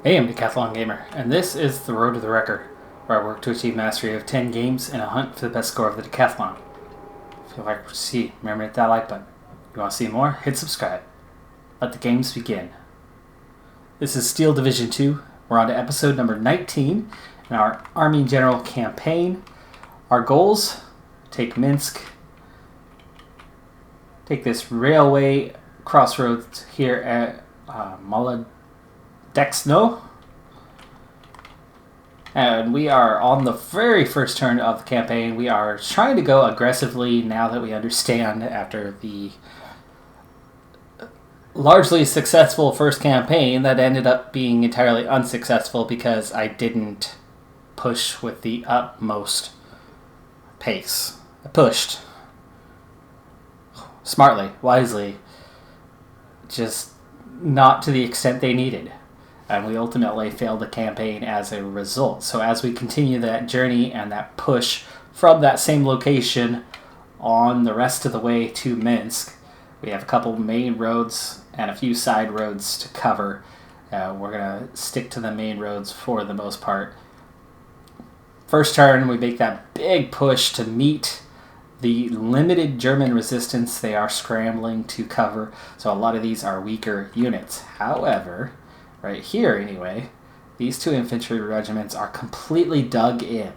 Hey, I'm Decathlon Gamer, and this is The Road to the Record, where I work to achieve mastery of 10 games in a hunt for the best score of the Decathlon. If you like what you see, remember to hit that like button. If you want to see more, hit subscribe. Let the games begin. This is Steel Division 2. We're on to episode number 19 in our Army General campaign. Our goals: take Minsk, take this railway crossroads here at Molodexno. And we are on the very first turn of the campaign. We are trying to go aggressively now that we understand, after the largely successful first campaign that ended up being entirely unsuccessful because I didn't push with the utmost pace. I pushed smartly, wisely, just not to the extent they needed. And we ultimately failed the campaign as a result. So as we continue that journey and that push from that same location on the rest of the way to Minsk, we have a couple main roads and a few side roads to cover. We're going to stick to the main roads for the most part. First turn, we make that big push to meet the limited German resistance they are scrambling to cover. So a lot of these are weaker units. However, right here anyway, these two infantry regiments are completely dug in.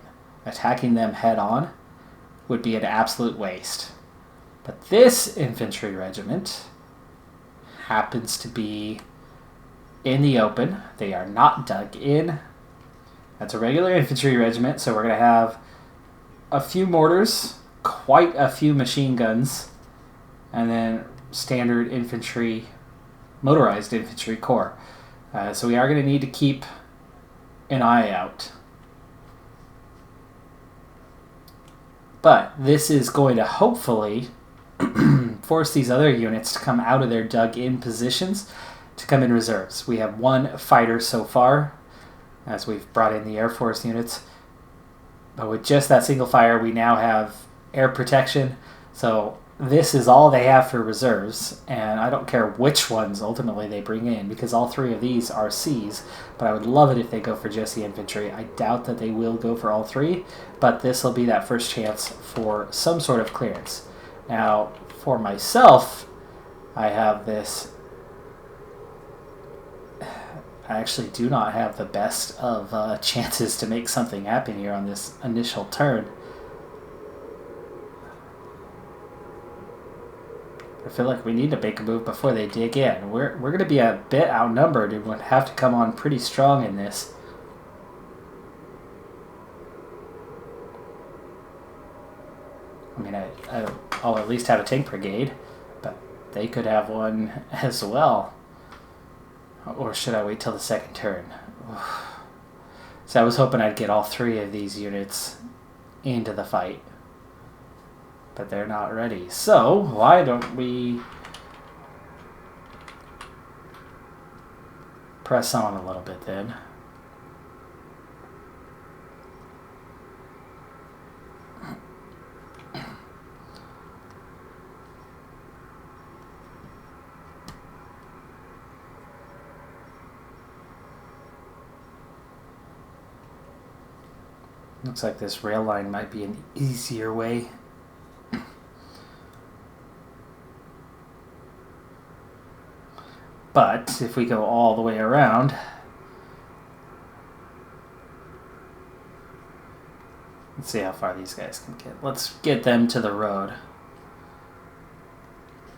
Attacking them head on would be an absolute waste. But this infantry regiment happens to be in the open. They are not dug in. That's a regular infantry regiment, so we're going to have a few mortars, quite a few machine guns, and then standard infantry, motorized infantry corps. So we are going to need to keep an eye out. But this is going to hopefully force these other units to come out of their dug-in positions to come in reserves. We have one fighter so far, as we've brought in the Air Force units. But with just that single fire, we now have air protection. So this is all they have for reserves, and I don't care which ones ultimately they bring in, because all three of these are Cs, but I would love it if they go for just the infantry. I doubt that they will go for all three, but this will be that first chance for some sort of clearance. Now, for myself, I have this... I actually do not have the best of chances to make something happen here on this initial turn. I feel like we need to make a move before they dig in. We're going to be a bit outnumbered and would have to come on pretty strong in this. I mean, I'll at least have a tank brigade, but they could have one as well. Or should I wait till the second turn? So I was hoping I'd get all three of these units into the fight. But they're not ready. So why don't we press on a little bit then? Looks like this rail line might be an easier way. But if we go all the way around, let's see how far these guys can get. Let's get them to the road.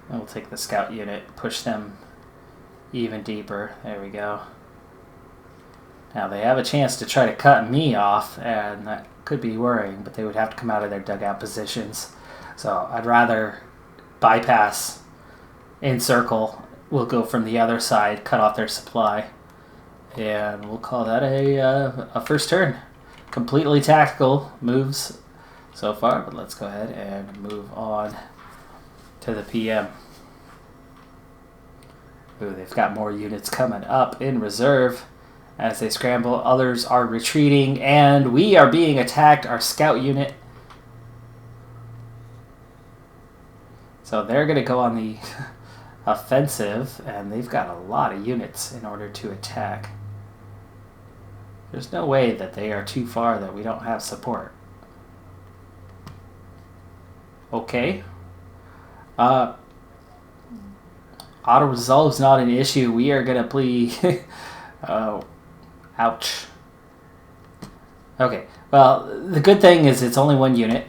And we'll take the scout unit, push them even deeper. There we go. Now they have a chance to try to cut me off, and that could be worrying, but they would have to come out of their dugout positions. So I'd rather bypass, encircle. We'll go from the other side, cut off their supply, and we'll call that a first turn. Completely tactical moves so far, but let's go ahead and move on to the PM. Ooh, they've got more units coming up in reserve as they scramble. Others are retreating, and we are being attacked. Our scout unit. So they're going to go on the offensive, and they've got a lot of units in order to attack. There's no way that they are too far that we don't have support. Okay. Auto resolve's not an issue. We are gonna play. Oh, ouch. Okay. Well, the good thing is it's only one unit.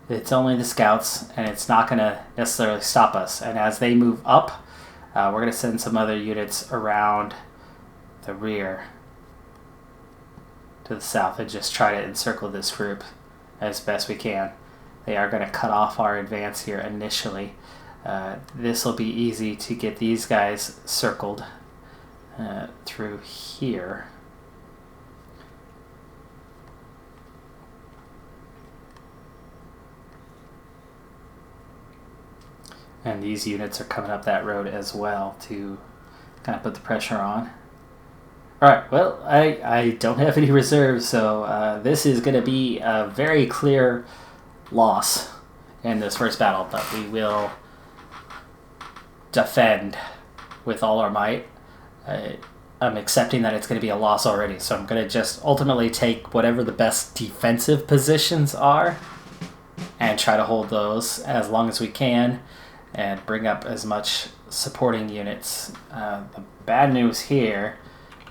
It's only the scouts, and it's not gonna necessarily stop us. And as they move up, we're gonna send some other units around the rear to the south and just try to encircle this group as best we can. They are going to cut off our advance here initially. This will be easy to get these guys circled through here. And these units are coming up that road as well to kind of put the pressure on. Alright, well, I don't have any reserves, so this is going to be a very clear loss in this first battle, but we will defend with all our might. I'm accepting that it's going to be a loss already, so I'm going to just ultimately take whatever the best defensive positions are and try to hold those as long as we can and bring up as much supporting units. The bad news here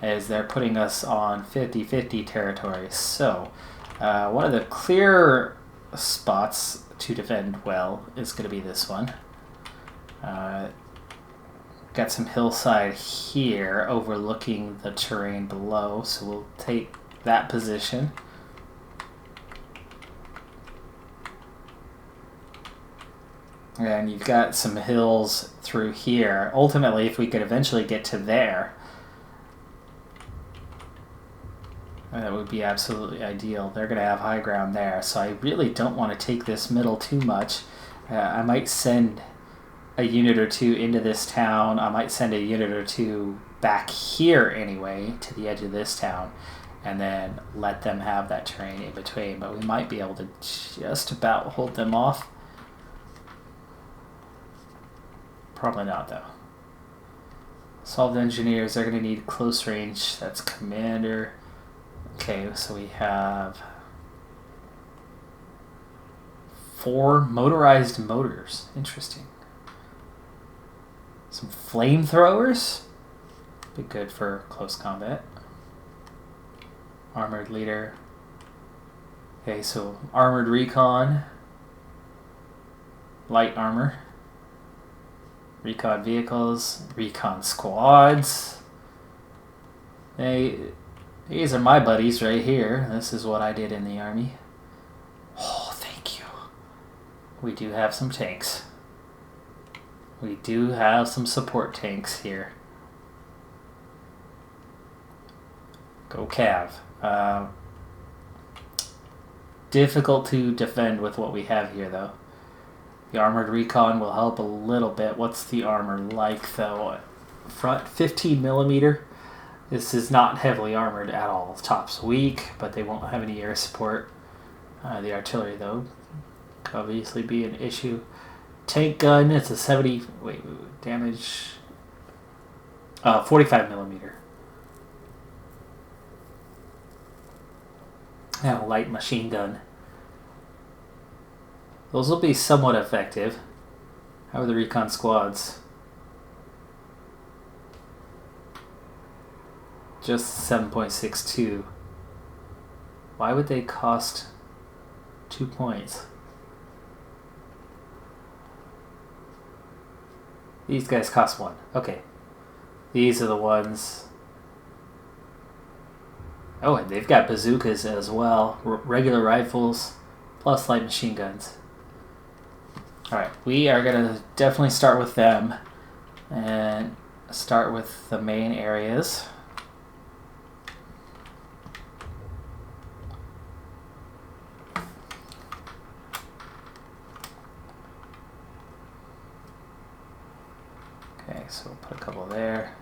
is they're putting us on 50-50 territory, so one of the clear spots to defend well is going to be this one. Got some hillside here overlooking the terrain below, so we'll take that position. And you've got some hills through here. Ultimately, if we could eventually get to there, that would be absolutely ideal. They're going to have high ground there, so I really don't want to take this middle too much. I might send a unit or two into this town. I might send a unit or two back here anyway, to the edge of this town, and then let them have that terrain in between. But we might be able to just about hold them off. Probably not, though. Solved engineers, they're going to need close range. That's commander. Okay, so we have 4 motorized motors. Interesting. Some flamethrowers. Be good for close combat. Armored leader. Okay, so armored recon. Light armor. Recon vehicles. Recon squads. These are my buddies right here. This is what I did in the army. Oh, thank you. We do have some tanks. We do have some support tanks here. Go Cav. Difficult to defend with what we have here, though. The armored recon will help a little bit. What's the armor like, though? Front 15 millimeter. This is not heavily armored at all. Top's weak, but they won't have any air support. The artillery, though, could obviously be an issue. Tank gun, it's a 70... Wait, damage... 45 millimeter. And a light machine gun. Those will be somewhat effective. How are the recon squads? Just 7.62. Why would they cost 2 points? These guys cost 1. Okay. These are the ones. Oh, and they've got bazookas as well. Regular rifles, plus light machine guns. Alright, we are going to definitely start with them. And start with the main areas. Okay, so we'll put a couple there.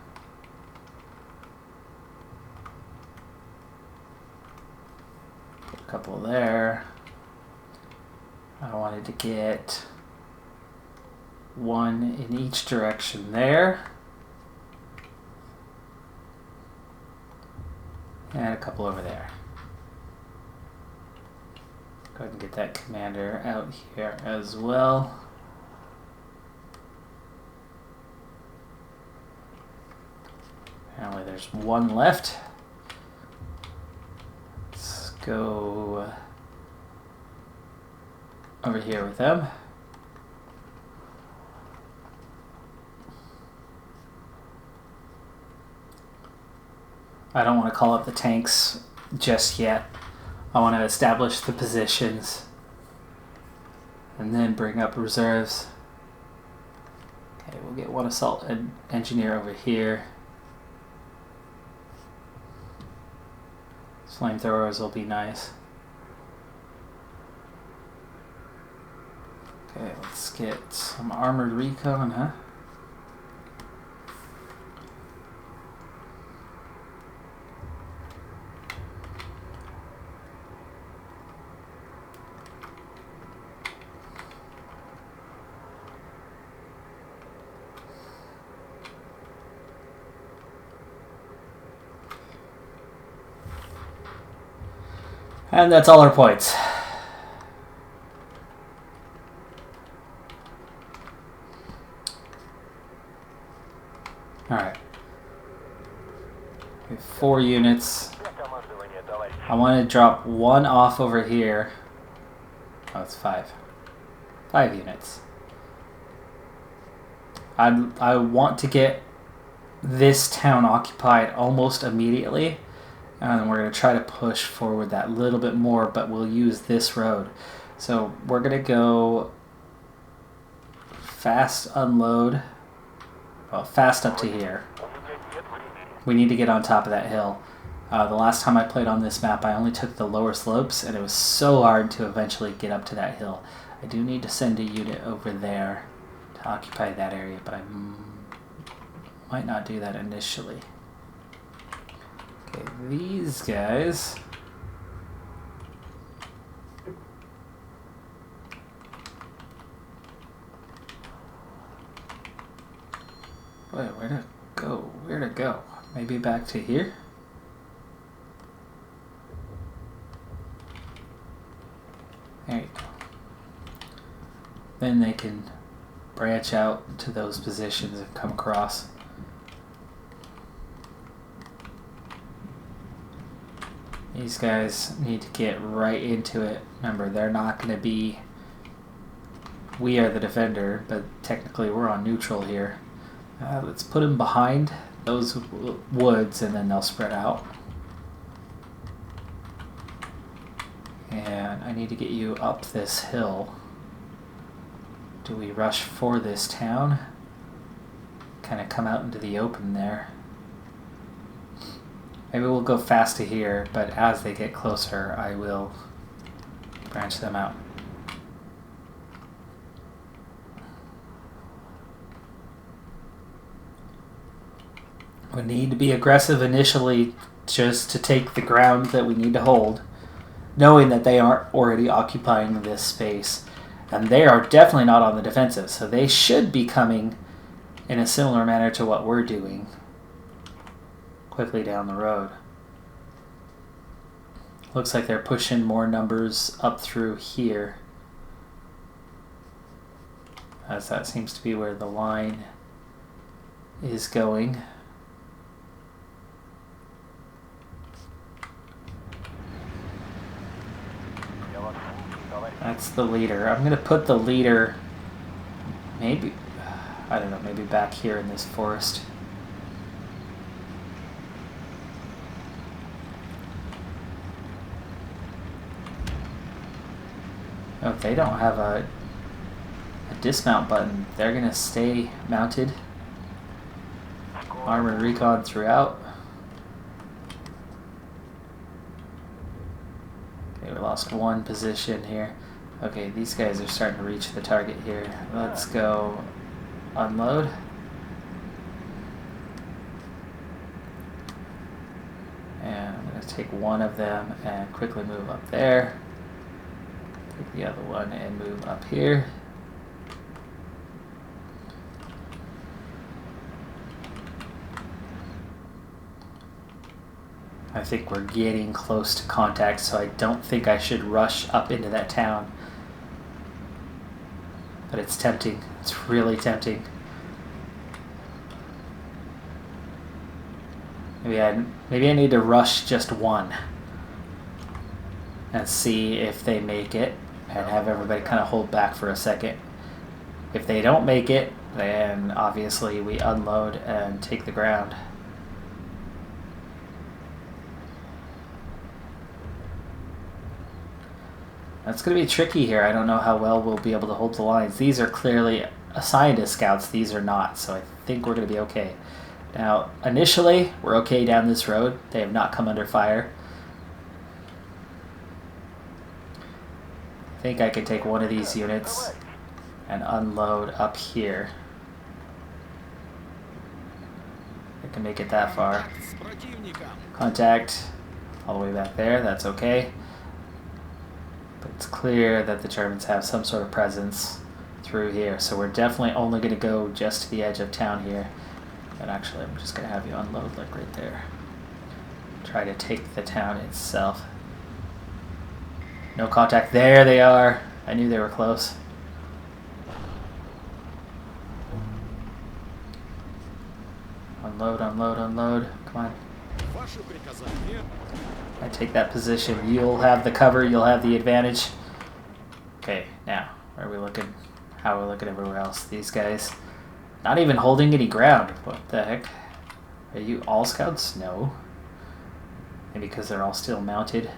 Put a couple there. I wanted to get 1 in each direction there. And a couple over there. Go ahead and get that commander out here as well. Apparently there's one left. Let's go over here with them. I don't want to call up the tanks just yet. I want to establish the positions and then bring up reserves. Okay, we'll get one assault engineer over here. Flamethrowers will be nice. Okay, let's get some armored recon, huh? And that's all our points. Alright. We have 4 units. I want to drop one off over here. Oh, it's 5. 5 units. I want to get this town occupied almost immediately. And we're going to try to push forward that little bit more, but we'll use this road. So we're going to go fast unload. Well, fast up to here. We need to get on top of that hill. The last time I played on this map, I only took the lower slopes, and it was so hard to eventually get up to that hill. I do need to send a unit over there to occupy that area, but I might not do that initially. Okay, these guys. Wait, where'd it go? Where'd it go? Maybe back to here? There you go. Then they can branch out to those positions and come across. These guys need to get right into it. Remember, they're not going to be... We are the defender, but technically we're on neutral here. Let's put them behind those woods, and then they'll spread out. And I need to get you up this hill. Do we rush for this town? Kind of come out into the open there. Maybe we'll go fast to here, but as they get closer, I will branch them out. We need to be aggressive initially just to take the ground that we need to hold, knowing that they aren't already occupying this space. And they are definitely not on the defensive, so they should be coming in a similar manner to what we're doing. Quickly down the road. Looks like they're pushing more numbers up through here, as that seems to be where the line is going. That's the leader. I'm going to put the leader maybe, I don't know, maybe back here in this forest. Oh, if they don't have a dismount button, they're going to stay mounted. Armored recon throughout. Okay, we lost one position here. Okay, these guys are starting to reach the target here. Let's go unload. And I'm going to take one of them and quickly move up there. Take the other one and move up here. I think we're getting close to contact, so I don't think I should rush up into that town. But it's tempting. It's really tempting. Maybe I need to rush just one and see if they make it and have everybody kind of hold back for a second. If they don't make it, then obviously we unload and take the ground. That's going to be tricky here. I don't know how well we'll be able to hold the lines. These are clearly assigned as scouts. These are not, so I think we're going to be okay. Now, initially, we're okay down this road. They have not come under fire. I think I could take one of these units and unload up here. I can make it that far. Contact all the way back there. That's okay. But it's clear that the Germans have some sort of presence through here. So we're definitely only going to go just to the edge of town here. And actually, I'm just going to have you unload like right there. Try to take the town itself. No contact. There they are. I knew they were close. Unload, unload, unload. Come on. I take that position. You'll have the cover. You'll have the advantage. Okay, now, where are we looking? How are we looking everywhere else? These guys not even holding any ground. What the heck? Are you all scouts? No. Maybe because they're all still mounted.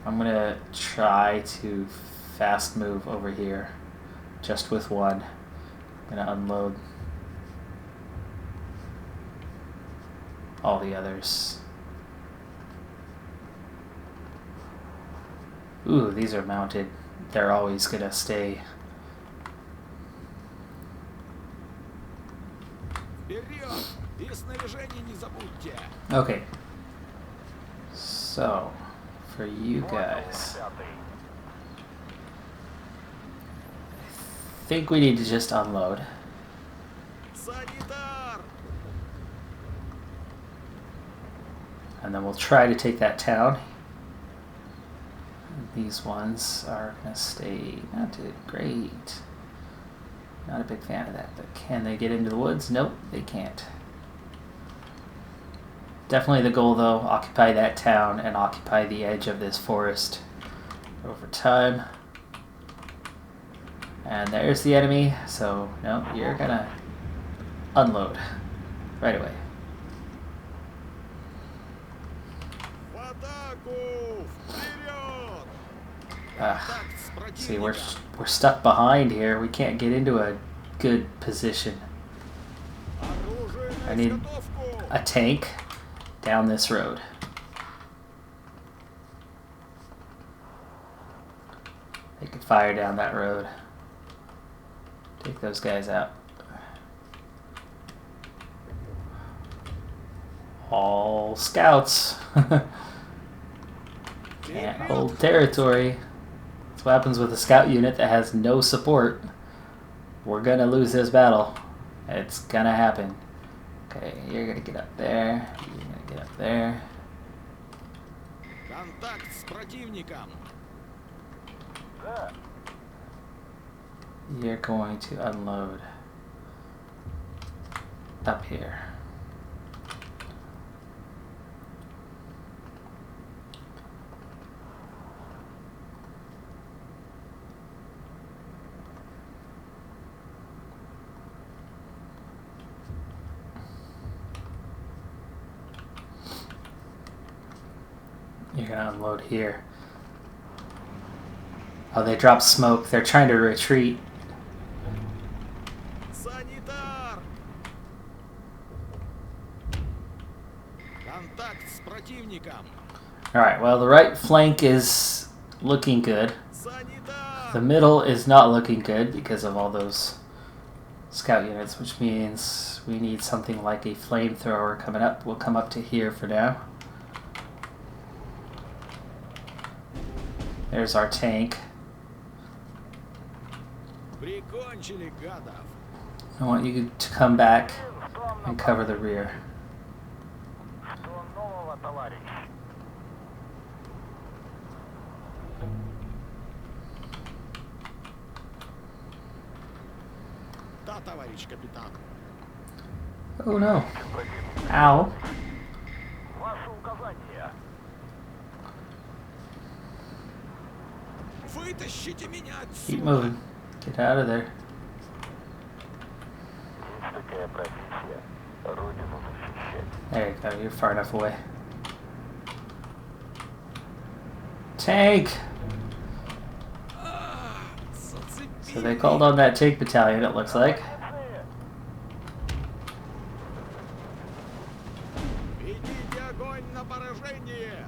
I'm going to try to fast move over here just with one. I'm going to unload all the others. Ooh, these are mounted. They're always going to stay. Okay. So, for you guys, I think we need to just unload. And then we'll try to take that town. These ones are going to stay mounted. Great. Not a big fan of that, but can they get into the woods? Nope, they can't. Definitely the goal, though, occupy that town and occupy the edge of this forest over time. And there's the enemy, so no, you're gonna unload right away. See, we're stuck behind here. We can't get into a good position. I need a tank down this road. They could fire down that road. Take those guys out. All scouts. Can't hold territory. That's what happens with a scout unit that has no support. We're gonna lose this battle. It's gonna happen. Okay, you're gonna get up there. You're gonna get up there. You're going to unload up here. You're gonna unload here. Oh, they dropped smoke. They're trying to retreat. Alright, well, the right flank is looking good. The middle is not looking good because of all those scout units, which means we need something like a flamethrower coming up. We'll come up to here for now. There's our tank. I want you to come back and cover the rear. Да, товарищ капитан. Oh no. Ow. Вытащите меня Keep отсюда. moving. Get out of there. There you go. You're far enough away. Tank! So they called on that tank battalion, it looks like. Ведите огонь на поражение.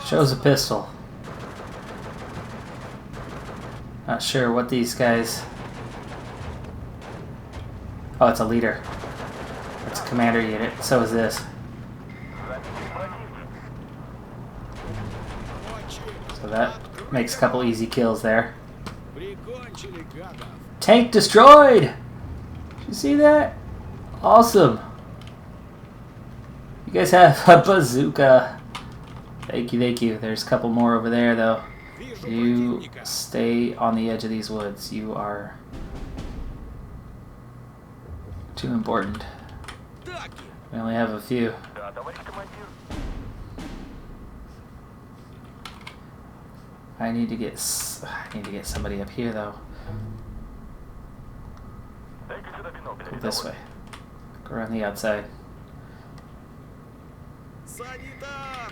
Shows a pistol. Not sure what these guys... Oh, it's a leader. It's a commander unit. So is this. So that makes a couple easy kills there. Прикончили гадов. Tank destroyed! Did you see that? Awesome. You guys have a bazooka. Thank you, thank you. There's a couple more over there, though. Вижу You противника. stay on the edge of these woods. You are too important. Таки. We only have a few. I need to get somebody up here, though. Go this way. Go around the outside. Санитар.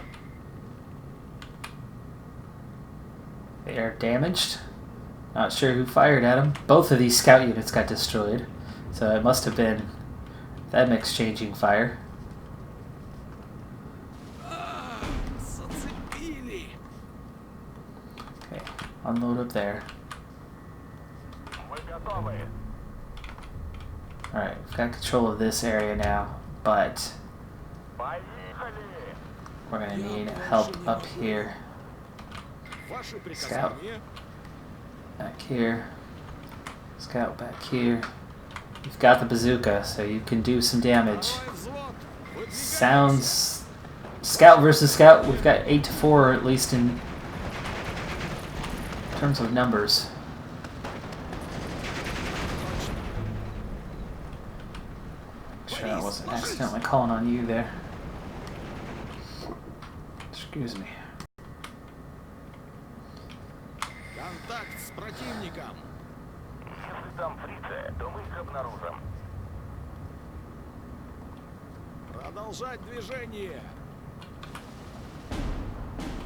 They are damaged. Not sure who fired at them. Both of these scout units got destroyed. So it must have been them exchanging fire. Зацепили. Okay, unload up there. Alright, we've got control of this area now, but we're going to need help up here. Ваши Scout. приказания. Back here. Scout back here. You've got the bazooka, so you can do some damage. Второй взвод. Выдвигайтесь. Sounds... Scout versus scout, we've got 8 to 4 at least in terms of numbers. Make sure I wasn't accidentally calling on you there. Excuse me. Контакт с противником. Если там фрицы, то мы их обнаружим. Продолжать движение.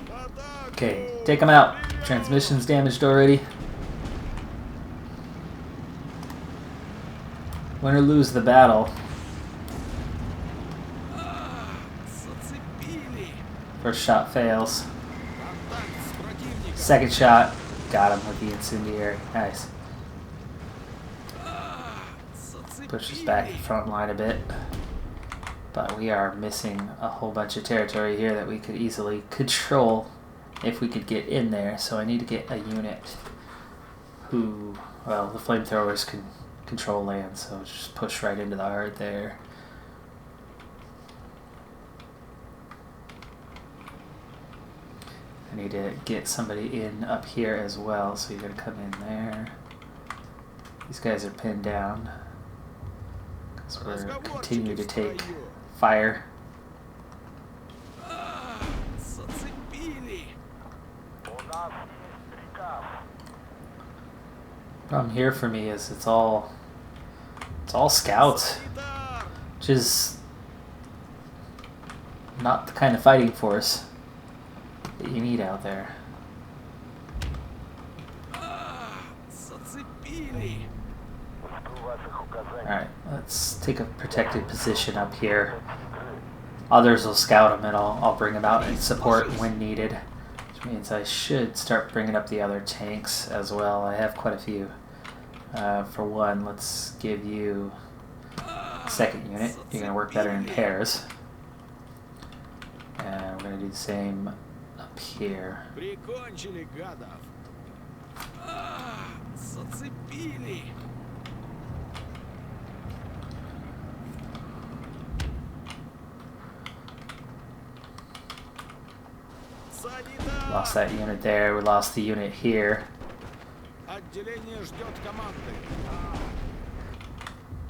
Атаку! Okay, take them out. Transmission's damaged already. Win or lose the battle. Зацепили. First shot fails. Контакт с противником. Second shot, got him with the incendiary. Nice. Pushes back the front line a bit. But we are missing a whole bunch of territory here that we could easily control if we could get in there. So I need to get a unit who, well, the flamethrowers can control land, so just push right into the heart there. I need to get somebody in up here as well, so you're going to come in there. These guys are pinned down because we're continuing to take fire. Зацепили. У нас есть приказ. Problem here for me is it's all scouts, Санитар. which is not the kind of fighting force that you need out there. Зацепили. Жду ваших указаний. Alright, let's take a protected position up here. Others will scout them and I'll bring them out and support when needed. Which means I should start bringing up the other tanks as well. I have quite a few. For one, let's give you a second unit. You're going to work better in pairs. And we're going to do the same up here. Прикончили гадов. Зацепили. Санитар! Lost that unit there. We lost the unit here. Отделение ждет команды.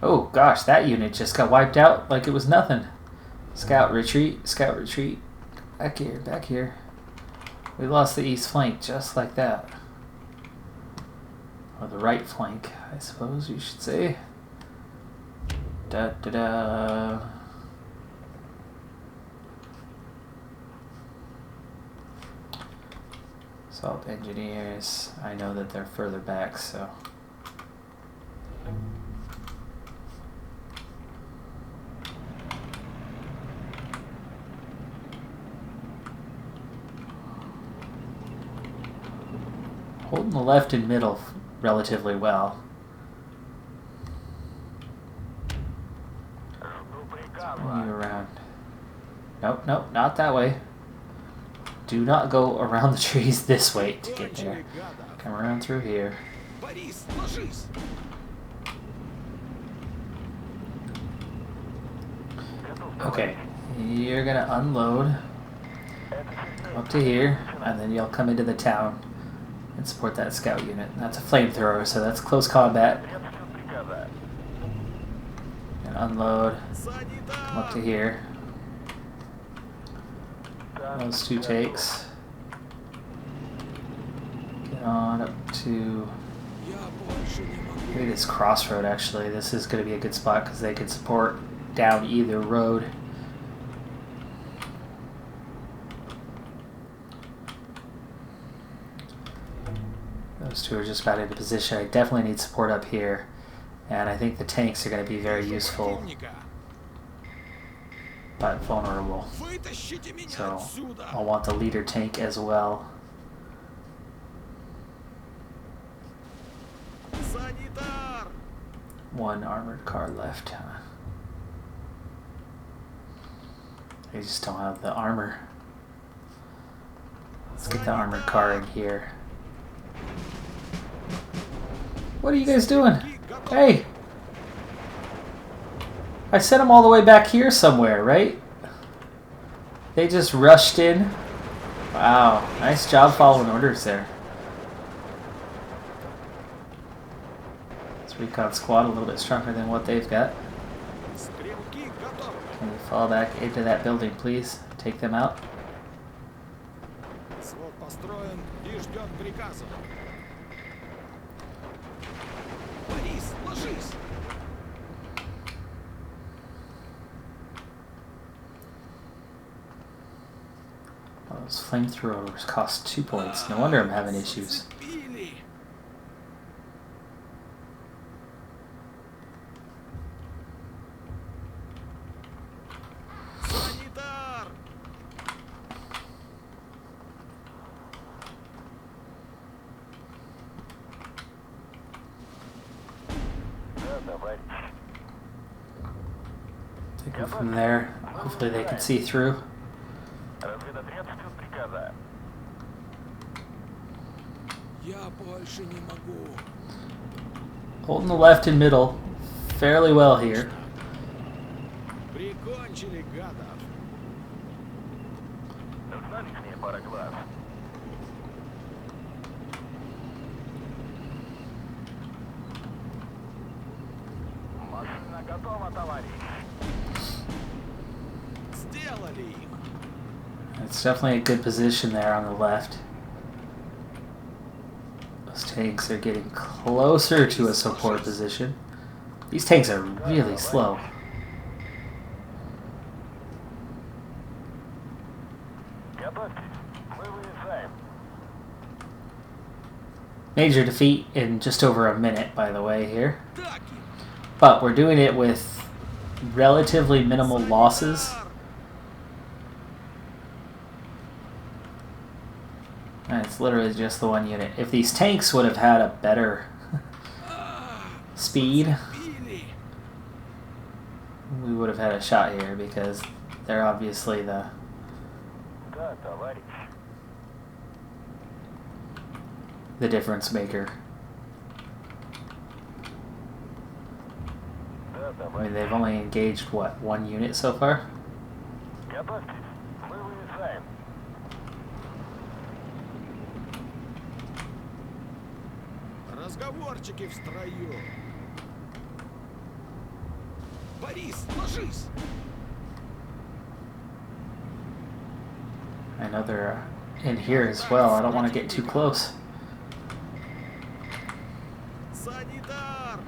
Oh gosh, that unit just got wiped out like it was nothing. Scout retreat, scout retreat. Back here, back here. We lost the east flank just like that. Or the right flank, I suppose you should say. Da da da. Assault engineers. I know that they're further back, so. Holding the left and middle relatively well. Bring you around. Nope, nope, not that way. Do not go around the trees this way to get there. Come around through here. Борис, ложись. Okay, you're gonna unload. Come up to here, and then you'll come into the town and support that scout unit. That's a flamethrower, so that's close combat. And unload. Come up to here. Those two takes. Get on up to maybe this crossroad actually. This is going to be a good spot because they can support down either road. Those two are just about into position. I definitely need support up here. And I think the tanks are going to be very useful, but vulnerable. Вытащите меня So отсюда. I'll want the leader tank as well. Санитар! One armored car left. They just don't have the armor. Let's get the armored car in here. What are you guys doing? Hey! I sent them all the way back here somewhere, right? They just rushed in. Wow, nice job following orders there. This recon squad a little bit stronger than what they've got. Стрелки готовы. Can you fall back into that building, please? Take them out. Свод построен и ждет приказа. Борис, ложись. Oh, those flamethrowers cost 2 points. No wonder I'm having issues. Зацепили. Санитар! Take them from there. Hopefully they can see through. Разведотряд ждет приказа. Я больше не могу. Holding the left and middle fairly well here. Прикончили гадов. Нужна лишняя пара глаз. Машина готова, товарищ. Сделали их. It's definitely a good position there on the left. Those tanks are getting closer to a support position. These tanks are really slow. Готовьтесь. Мы выезжаем. Major defeat in just over a minute, by the way, here. Так. But we're doing it with relatively minimal losses. And it's literally just the one unit. If these tanks would have had a better speed, Били. we would have had a shot here because they're obviously the Да, товарищ. difference maker. I mean, they've only engaged, what, 1 unit so far? Готовьтесь. Мы выезжаем. Разговорчики в строю. Борис, ложись! I know they're in here as well. I don't want to get too close. Санитар!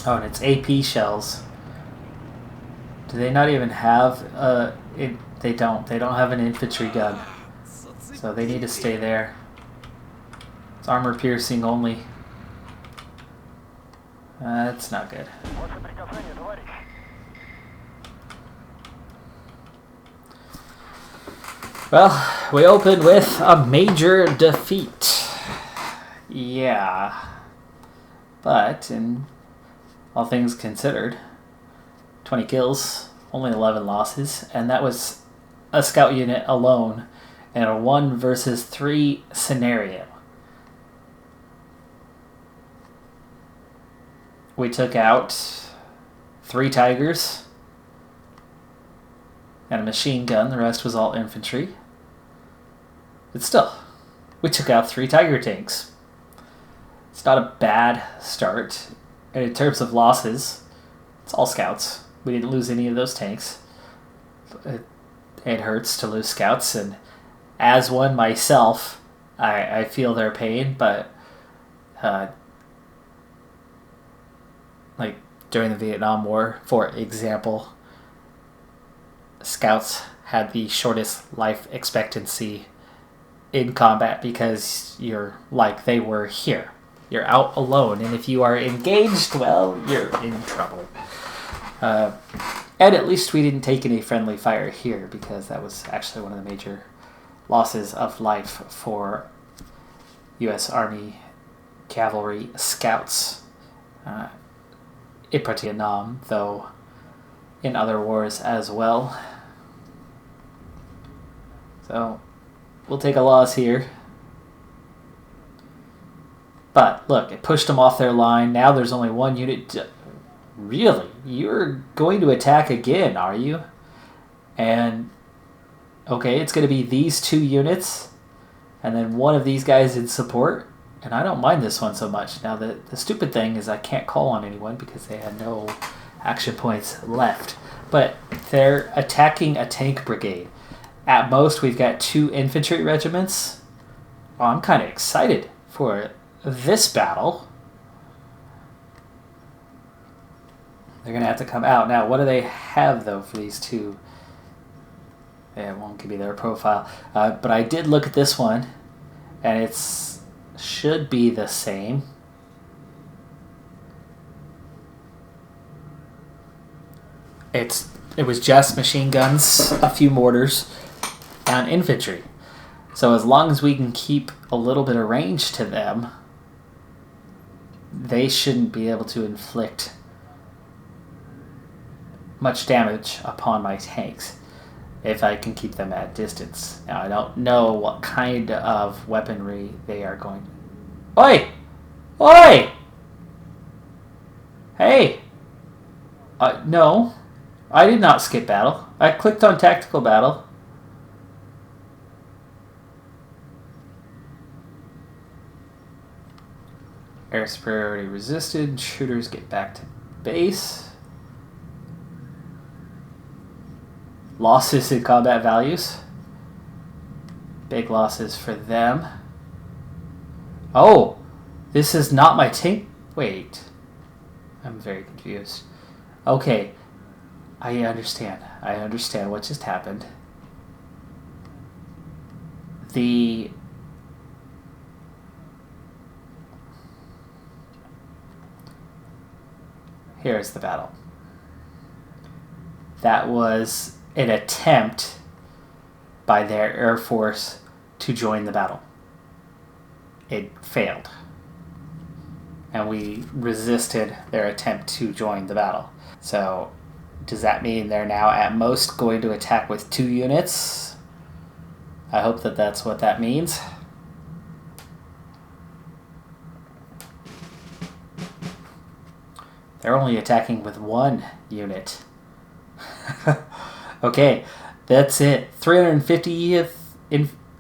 Oh, and it's AP shells. Do they not even have they don't. They don't have an infantry gun. So they need to stay there. It's armor piercing only. That's not good. Ваше приказание, товарищ. Well, we open with a major defeat. Yeah. But, in all things considered, 20 kills, only 11 losses, and that was a scout unit alone in a 1 versus 3 scenario. We took out 3 Tigers and a machine gun. The rest was all infantry. But still, we took out 3 Tiger tanks. It's not a bad start. And in terms of losses, it's all scouts. We didn't lose any of those tanks. It hurts to lose scouts, and as one myself, I feel their pain, but like during the Vietnam War, for example, scouts had the shortest life expectancy in combat because you're like they were here. You're out alone, and if you are engaged, well, you're in trouble. And at least we didn't take any friendly fire here, because that was actually one of the major losses of life for U.S. Army cavalry scouts. In particular Vietnam, though in other wars as well. So, we'll take a loss here. But, look, it pushed them off their line. Now there's only 1 unit. Really? You're going to attack again, are you? And, okay, it's going to be these 2 units, and then 1 of these guys in support. And I don't mind this one so much. Now, the stupid thing is I can't call on anyone because they had no action points left. But they're attacking a tank brigade. At most, we've got 2 infantry regiments. Well, I'm kind of excited for this battle. They're going to have to come out. Now, what do they have, though, for these 2? Yeah, it won't give me their profile. But I did look at this one, and it's should be the same. It was just machine guns, a few mortars, and infantry. So as long as we can keep a little bit of range to them, they shouldn't be able to inflict much damage upon my tanks if I can keep them at distance. Now, I don't know what kind of weaponry they are going to... Oi! Oi! Hey! No. I did not skip battle. I clicked on tactical battle. Air superiority resisted. Shooters get back to base. Losses in combat values. Big losses for them. Oh! This is not my tank. Wait. I'm very confused. Okay. I understand. I understand what just happened. Here's the battle. That was an attempt by their Air Force to join the battle. It failed. And we resisted their attempt to join the battle. So, does that mean they're now at most going to attack with 2 units? I hope that that's what that means. They're only attacking with 1 unit. Okay, that's it. 350th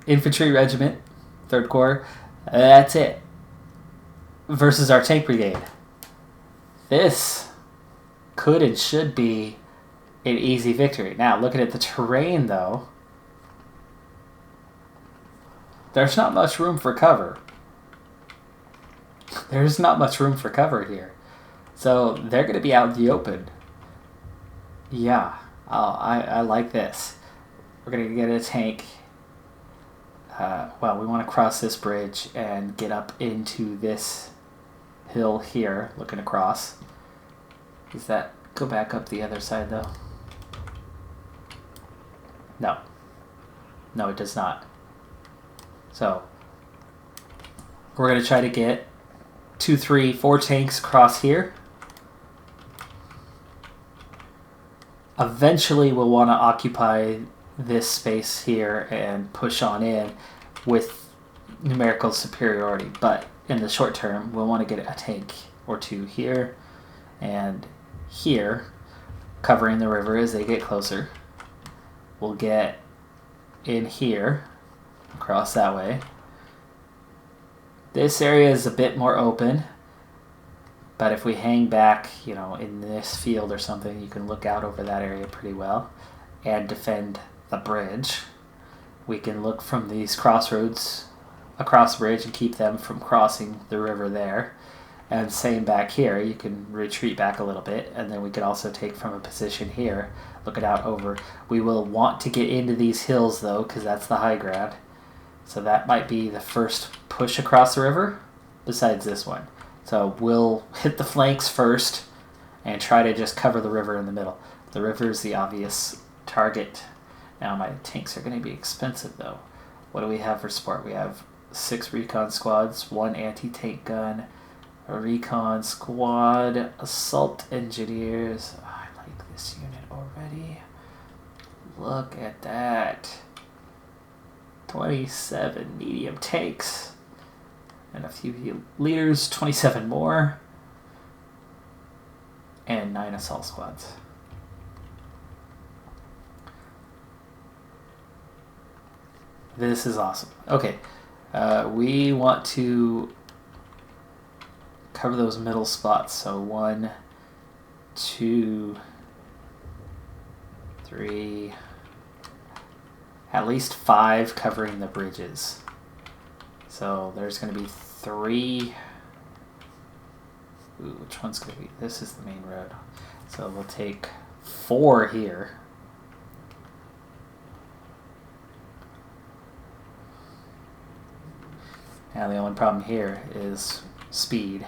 Infantry Regiment, 3rd Corps. That's it. Versus our tank brigade. This could and should be an easy victory. Now, looking at the terrain, though, there's not much room for cover. There's not much room for cover here. So they're going to be out in the open. Yeah, I like this. We're going to get a tank. Well, we want to cross this bridge and get up into this hill here, looking across. Does that go back up the other side, though? No. No, it does not. So, we're going to try to get 2, 3, 4 tanks across here. Eventually, we'll want to occupy this space here and push on in with numerical superiority. But in the short term, we'll want to get a tank or 2 here and here, covering the river as they get closer. We'll get in here, across that way. This area is a bit more open, but if we hang back, you know, in this field or something, you can look out over that area pretty well and defend the bridge. We can look from these crossroads across the bridge and keep them from crossing the river there. And same back here, you can retreat back a little bit, and then we could also take from a position here, look it out over. We will want to get into these hills though, because that's the high ground. So that might be the first push across the river, besides this one. So we'll hit the flanks first and try to just cover the river in the middle. The river is the obvious target. Now my tanks are going to be expensive though. What do we have for support? We have 6 recon squads, 1 anti-tank gun, a recon squad, assault engineers. Oh, I like this unit already. Look at that. 27 medium tanks and a few leaders, 27 more, and 9 assault squads. This is awesome. Okay, we want to cover those middle spots. So 1, 2, 3, at least 5 covering the bridges. So there's going to be 3. Ooh, which one's going to be? This is the main road. So we'll take 4 here. Now the only problem here is speed.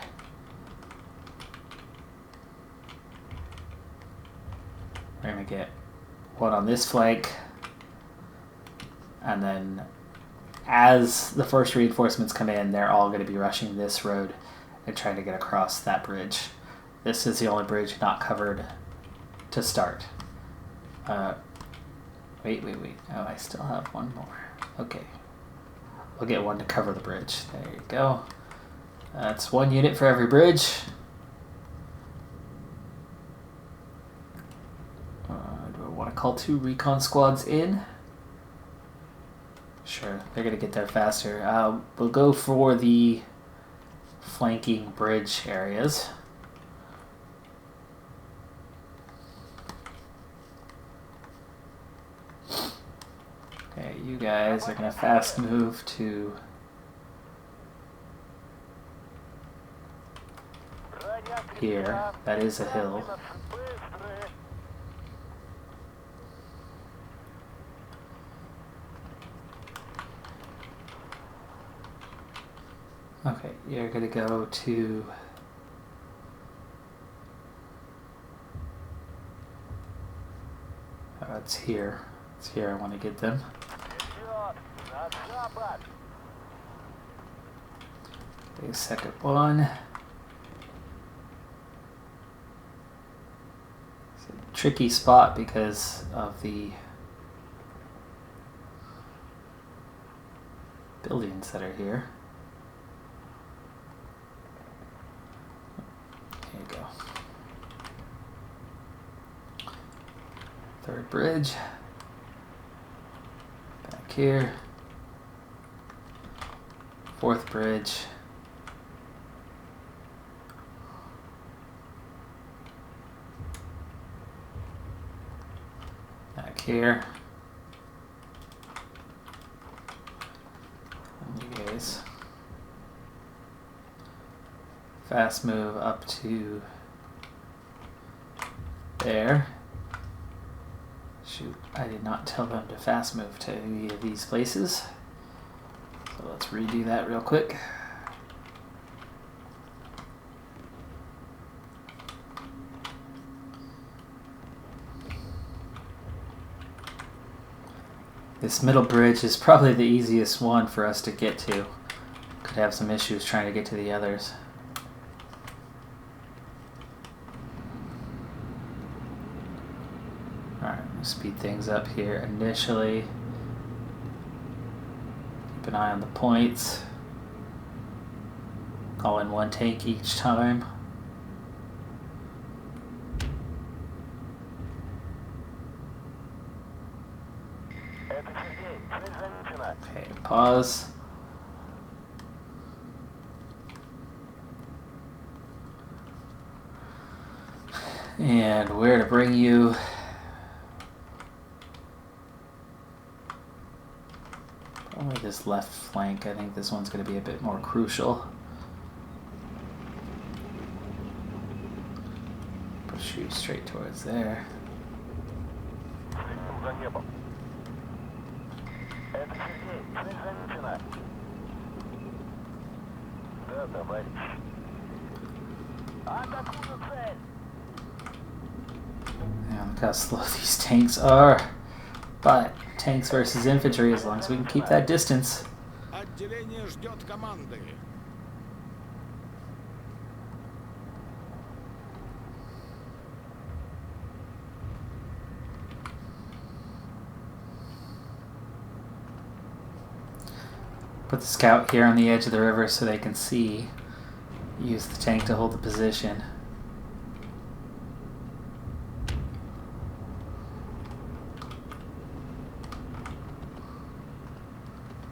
We're going to get 1 on this flank, and then as the first reinforcements come in, they're all going to be rushing this road and trying to get across that bridge. This is the only bridge not covered to start. Wait. Oh, I still have 1 more. Okay. We'll get 1 to cover the bridge. There you go. That's 1 unit for every bridge. Do I want to call 2 recon squads in? Sure, they're going to get there faster. We'll go for the flanking bridge areas. Okay, you guys are going to fast move to here. That is a hill. Okay, you're going to go to it's here. It's here I want to get them. Take a second one. It's a tricky spot because of the buildings that are here. There you go. bridge. Back here. Fourth bridge. Back here. And you guys fast move up to there. Shoot, I did not tell them to fast move to any of these places. So let's redo that real quick. This middle bridge is probably the easiest one for us to get to. Could have some issues trying to get to the others. Alright, speed things up here initially. Keep an eye on the points. Call in one tank each time. Okay, pause. And where to bring you? Probably this left flank. I think this one's going to be a bit more crucial. Push you straight towards there. Yeah, look how slow these tanks are. But tanks versus infantry, as long as we can keep that distance. Отделение ждет команды. Put the scout here on the edge of the river so they can see. Use the tank to hold the position.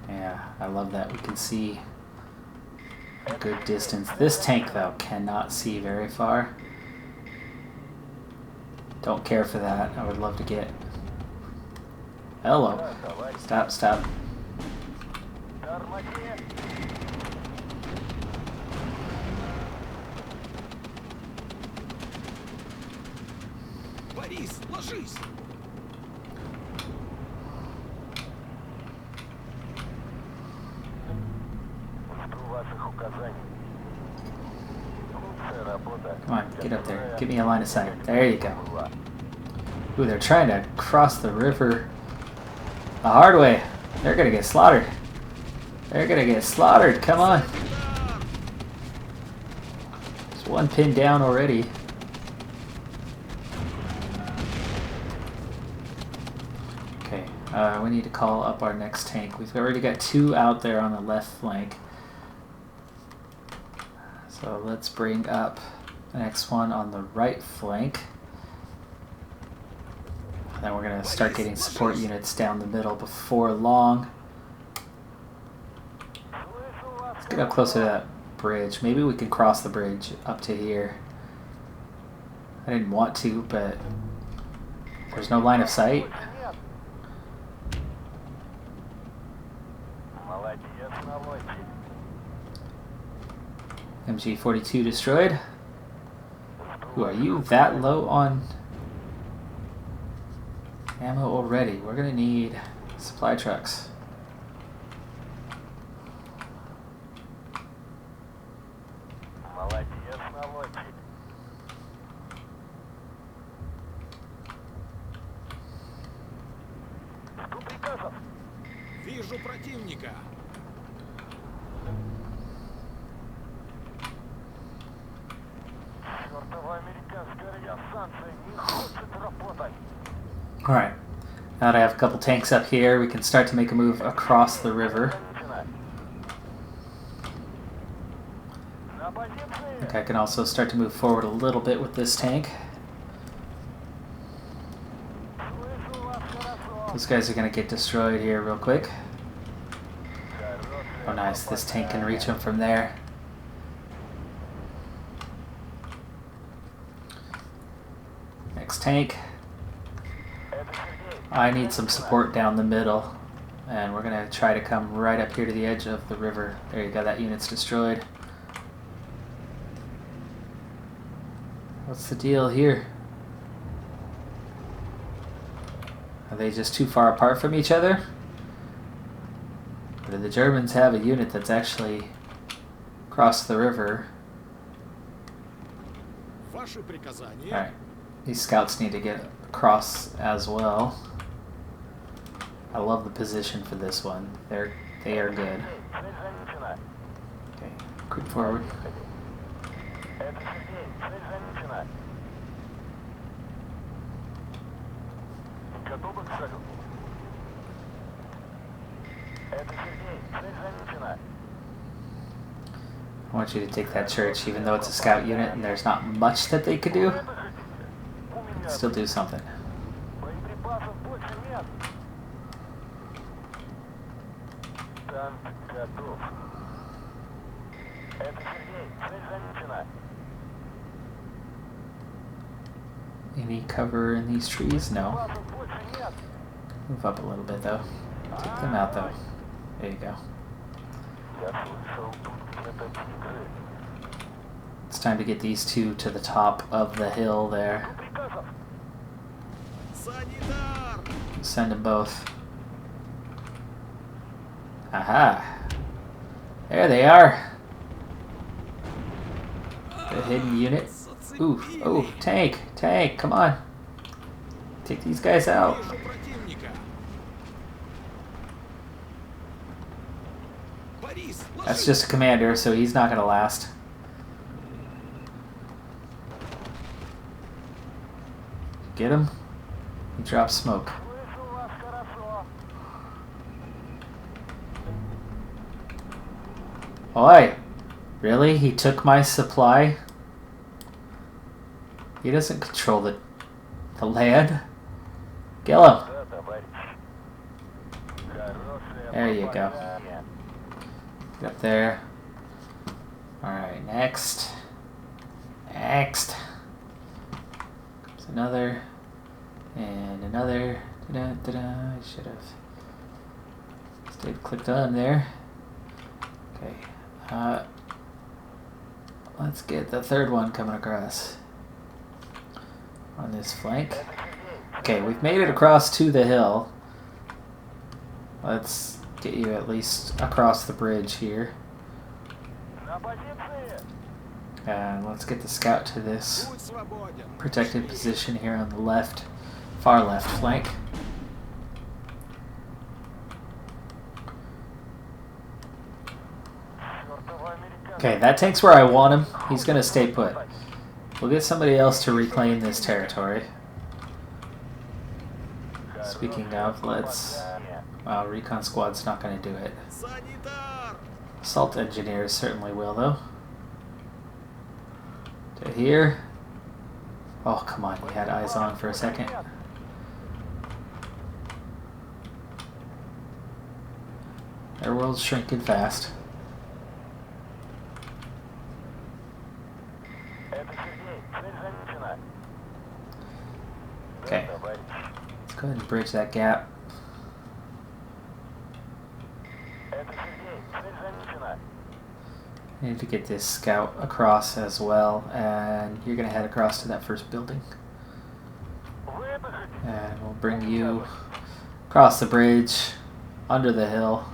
Yeah, I love that we can see a good distance. This tank, though, cannot see very far. Don't care for that. I would love to get... Hello. Stop, stop. Борис, ложись! Come on, get up there. Give me a line of sight. There you go. Ooh, they're trying to cross the river the hard way. They're gonna get slaughtered. They're gonna get slaughtered. Come on. There's one pinned down already. Okay, we need to call up our next tank. We've already got two out there on the left flank. So let's bring up the next one on the right flank. And then we're going to start getting support units down the middle before long. Let's get up closer to that bridge. Maybe we can cross the bridge up to here. I didn't want to, but there's no line of sight. MG42 destroyed. Ooh, are you that low on ammo already? We're gonna need supply trucks. Вижу противника. Alright, now that I have a couple tanks up here, we can start to make a move across the river. I think I can also start to move forward a little bit with this tank. Those guys are going to get destroyed here real quick. Oh, nice. This tank can reach them from there. Next tank. I need some support down the middle. And we're going to try to come right up here to the edge of the river. There you go. That unit's destroyed. What's the deal here? Are they just too far apart from each other? Or do the Germans have a unit that's actually across the river? Alright. These scouts need to get across as well. I love the position for this one. They are good. Okay, quick forward. I want you to take that church, even though it's a scout unit and there's not much that they could do. Still do something. Any cover in these trees? No. Move up a little bit though. Take them out though. There you go. It's time to get these two to the top of the hill there. Send them both. Aha! There they are! The hidden unit. Ooh, oh, tank! Tank, come on! Take these guys out. That's just a commander, so he's not gonna last. Get him? He drops smoke. Oi! Really? He took my supply? He doesn't control the land. Kill him! There you go. Get up there. Alright, next. Next. Comes another. And another. Da-da, da-da. I should have stayed clicked on there. Okay. Let's get the third one coming across on this flank. Okay, we've made it across to the hill. Let's get you at least across the bridge here. And let's get the scout to this protected position here on the left, far left flank. Okay, that tank's where I want him. He's going to stay put. We'll get somebody else to reclaim this territory. Speaking of, let's... Wow, recon squad's not going to do it. Assault engineers certainly will, though. To here. Oh, come on, you had eyes on for a second. Their world's shrinking fast. Okay, let's go ahead and bridge that gap. I need to get this scout across as well, and you're going to head across to that first building. And we'll bring you across the bridge, under the hill.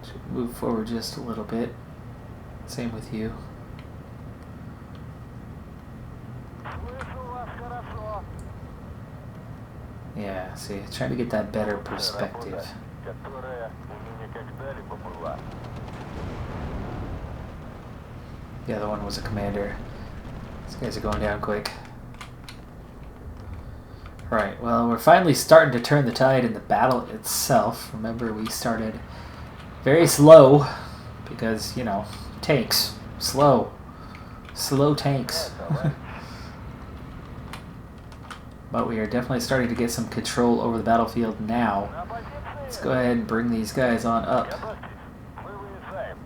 Should move forward just a little bit. Same with you. Yeah, see, trying to get that better perspective. The other one was a commander. These guys are going down quick. Right, well, we're finally starting to turn the tide in the battle itself. Remember, we started very slow because, you know, tanks. Slow. Slow tanks. but we are definitely starting to get some control over the battlefield now. Let's go ahead and bring these guys on up. Мы выезжаем.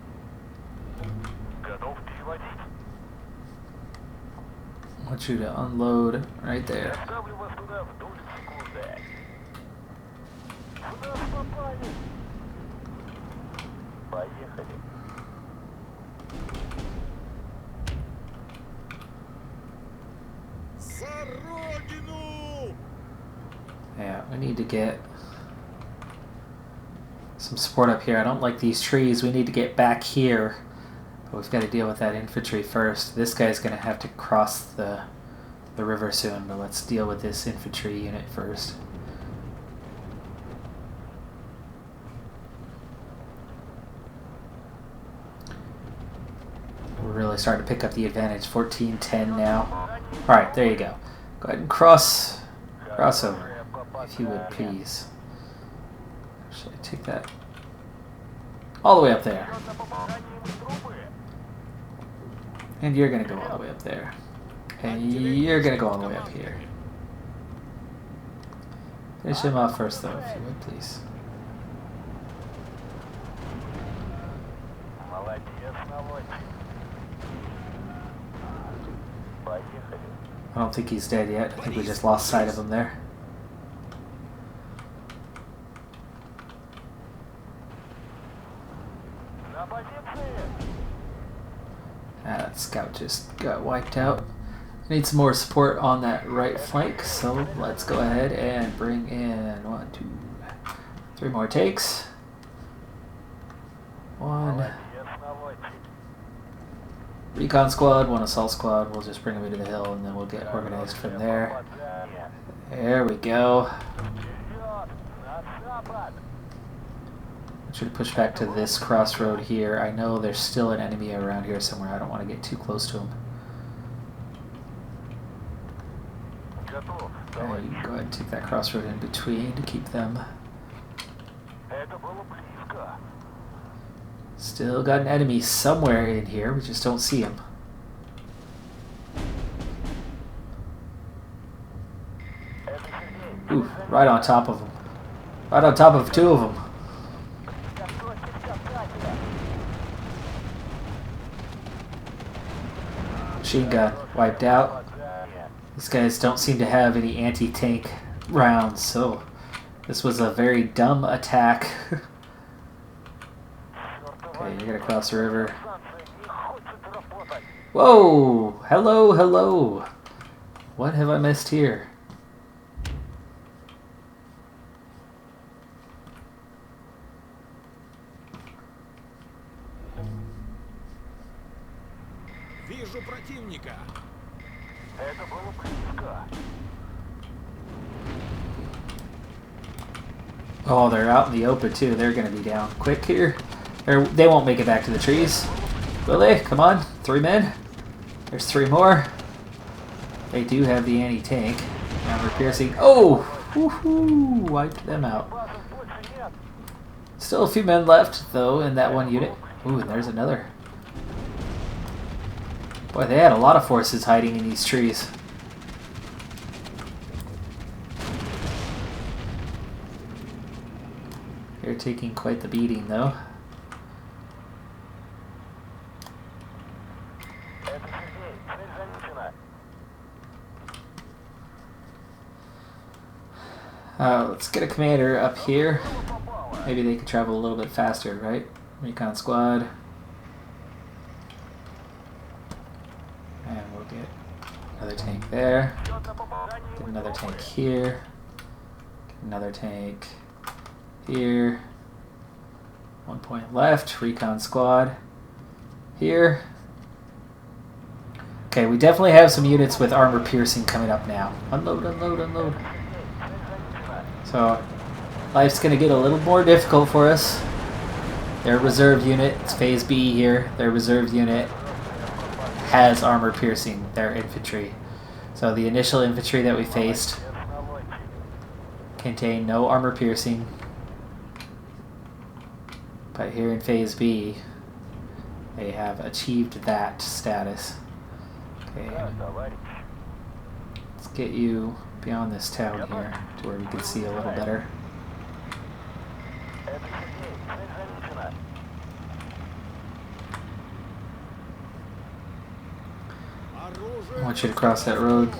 Готов переводить. I want you to unload right there. Ставлю вас туда в долю секунды. В нас попали. Поехали. За родину! Yeah, we need to get some support up here. I don't like these trees. We need to get back here. But we've got to deal with that infantry first. This guy's going to have to cross the river soon, but let's deal with this infantry unit first. We're really starting to pick up the advantage. 14-10 now. Alright, there you go. Go ahead and cross over, if you would please. Actually, take that all the way up there. And you're going to go all the way up there. And you're going to go all the way up here. Finish him off first, though, if you would, please. I don't think he's dead yet. I think we just lost sight of him there. That scout just got wiped out. Need some more support on that right flank, so let's go ahead and bring in 1, 2, 3 more takes. 1 recon squad, 1 assault squad. We'll just bring them into the hill and then we'll get organized from there. There we go. I should push back to this crossroad here. I know there's still an enemy around here somewhere. I don't want to get too close to him. Okay, you can go ahead and take that crossroad in between to keep them. Still got an enemy somewhere in here. We just don't see him. Ooh, right on top of him. Right on top of 2 of them. Machine gun wiped out. These guys don't seem to have any anti-tank rounds, so this was a very dumb attack. Okay, you're gonna cross the river. Whoa! Hello, hello! What have I missed here? Вижу противника. Это было близко. Oh, they're out in the open too. They're gonna be down quick here. They won't make it back to the trees. Will they? Come on. 3 men. There's 3 more. They do have the anti-tank. Armor piercing. Oh! Woohoo! Wiped them out. Still a few men left, though, in that one unit. Ooh, and there's another. Boy, they had a lot of forces hiding in these trees. They're taking quite the beating, though. Let's get a commander up here. Maybe they could travel a little bit faster, right? Recon squad. And we'll get another tank there. Get another tank here. Get another tank here. 1 point left. Recon squad here. Okay, we definitely have some units with armor piercing coming up now. Unload, unload, unload. So, life's going to get a little more difficult for us. Their reserve unit, it's phase B here, their reserve unit has armor piercing, their infantry. So the initial infantry that we faced contained no armor piercing. But here in phase B, they have achieved that status. Okay, let's get you beyond this town here to where we can see a little better. Это Сергей. Цель замечена. Оружие! I want you to cross that road.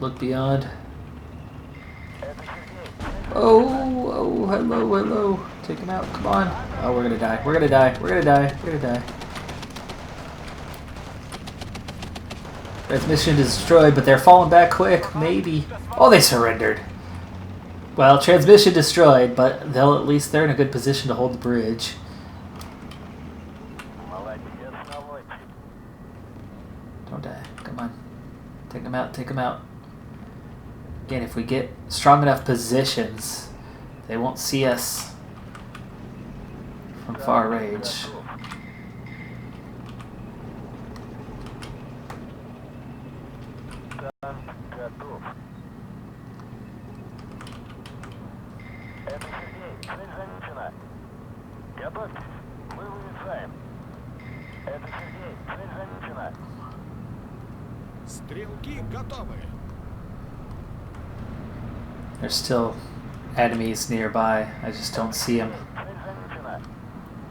Look beyond. Это Сергей. Oh, hello. Take him out, come on. Oh, we're gonna die. We're gonna die. Transmission is destroyed, but they're falling back quick. Maybe. Oh, they surrendered. Well, transmission destroyed, but they're in a good position to hold the bridge. Молодец, наводчик. Don't die. Come on. Take them out. Again, if we get strong enough positions, they won't see us from far range. Танк готов. Это Сергей. Цель замечена. Готовьтесь. Мы вылезаем. Это Сергей. Цель замечена. Стрелки готовы! There's still enemies nearby. I just don't see them. Цель замечена.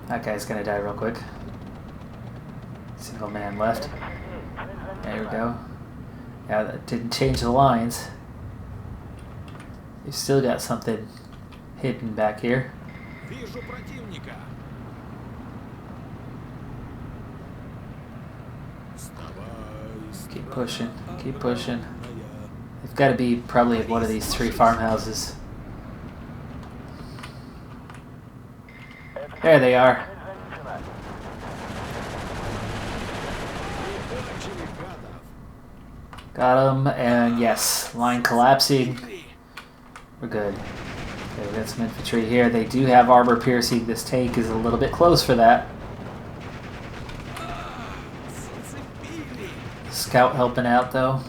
That guy's gonna die real quick. Single man left. Это Сергей. Цель замечена. There we go. Yeah, that didn't change the lines. You've still got something hidden back here. Вижу противника! Вставай, Keep pushing. страна. They've got to be probably at one of these 3 farmhouses. There they are. Цель замечена. Прикончили гадов! Got them, and yes, line collapsing. We're good. Okay, we got some infantry here. They do have armor piercing. This tank is a little bit close for that. Зацепили! Scout helping out though.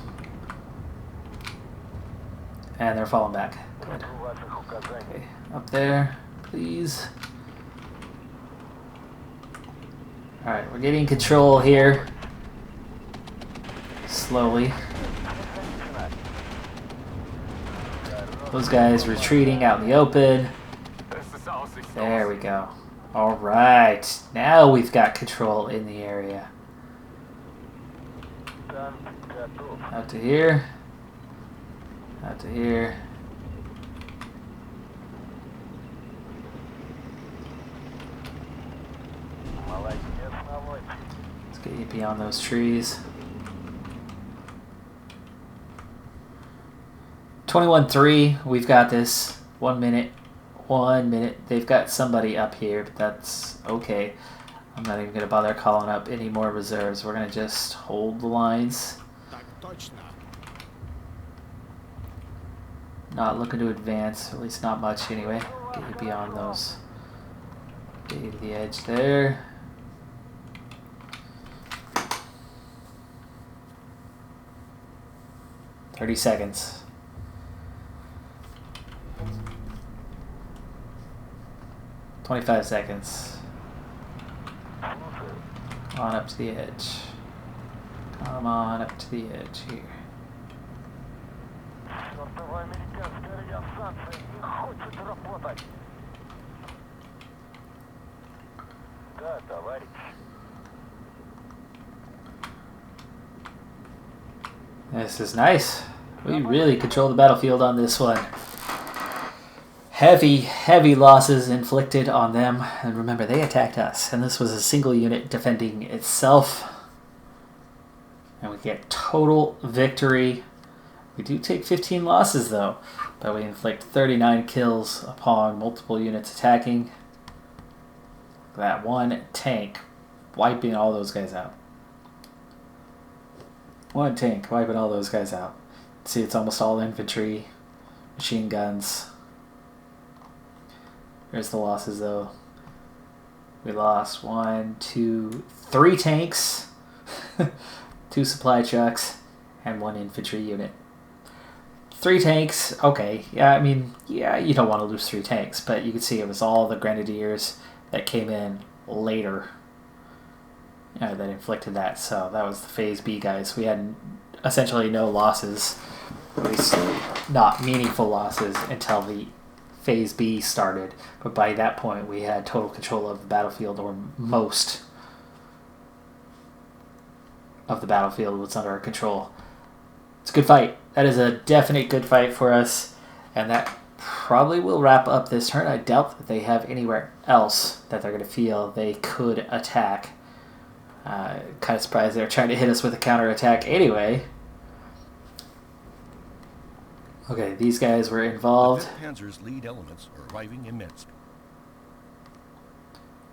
And they're falling back. Good. У ваших указаний. Okay, up there, please. Alright, we're getting control here. Slowly. Those guys retreating out in the open. There we go. Alright, now we've got control in the area. Танк готов. Out to here. Out to here. Молодец, наводчик. Let's get you beyond those trees. 21-3. We've got this. 1 minute. 1 minute. They've got somebody up here, but that's okay. I'm not even going to bother calling up any more reserves. We're going to just hold the lines. Так точно! Not looking to advance, at least not much anyway. Get you beyond those. Get you to the edge there. "30 seconds. "25 seconds. Come on up to the edge. Come on up to the edge here. Чёртова американская радиостанция не хочет работать. Да, товарищ. This is nice. We really control the battlefield on this one. Heavy losses inflicted on them. And remember, they attacked us. And this was a single unit defending itself. And we get total victory. We do take 15 losses, though. But we inflict 39 kills upon multiple units attacking. That one tank wiping all those guys out. One tank wiping all those guys out. See, it's almost all infantry, machine guns. There's the losses, though. We lost 1, 2, 3 tanks, 2 supply trucks, and 1 infantry unit. 3 tanks, okay. Yeah, I mean, yeah, you don't want to lose 3 tanks, but you can see it was all the grenadiers that came in later that inflicted that. So that was the Phase B guys. We had essentially no losses At least not meaningful losses until the Phase B started. But by that point, we had total control of the battlefield, or most of the battlefield was under our control. It's a good fight. That is a definite good fight for us. And that probably will wrap up this turn. I doubt that they have anywhere else that they're going to feel they could attack. Kind of surprised they're trying to hit us with a counterattack anyway. Okay, these guys were involved. The 5th Panzer's lead elements are arriving in Minsk.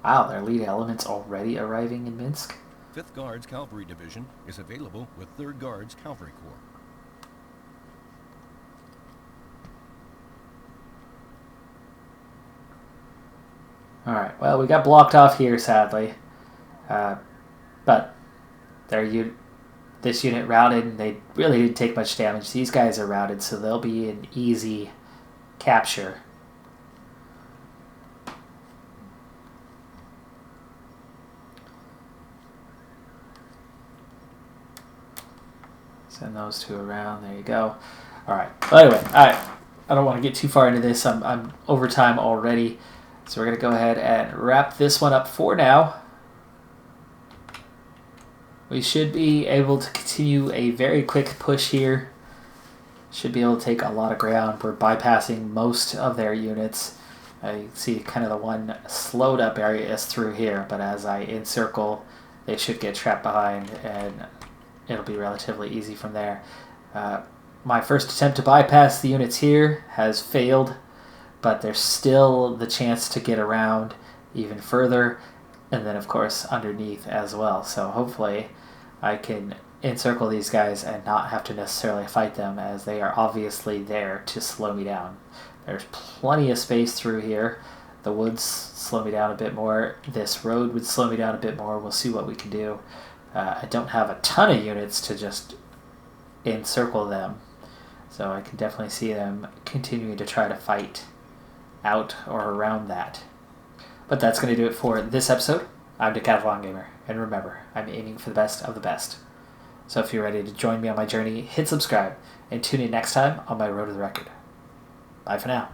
Wow, their lead elements already arriving in Minsk? 5th Guards Cavalry Division is available with 3rd Guards Cavalry Corps. Alright, well, we got blocked off here, sadly. But this unit routed, and they really didn't take much damage. These guys are routed, so they'll be an easy capture. Send those two around. There you go. Alright, well, anyway, I don't want to get too far into this. I'm over time already. So we're going to go ahead and wrap this one up for now. We should be able to continue a very quick push here. Should be able to take a lot of ground. We're bypassing most of their units. I see kind of the one slowed up area is through here, but as I encircle, they should get trapped behind, and it'll be relatively easy from there. My first attempt to bypass the units here has failed, but there's still the chance to get around even further, and then of course underneath as well. So hopefully I can encircle these guys and not have to necessarily fight them, as they are obviously there to slow me down. There's plenty of space through here. The woods slow me down a bit more. This road would slow me down a bit more. We'll see what we can do. I don't have a ton of units to just encircle them, so I can definitely see them continuing to try to fight out or around that. But that's going to do it for this episode. I'm Decathlon Gamer, and remember, I'm aiming for the best of the best. So if you're ready to join me on my journey, hit subscribe, and tune in next time on my Road to the Record. Bye for now.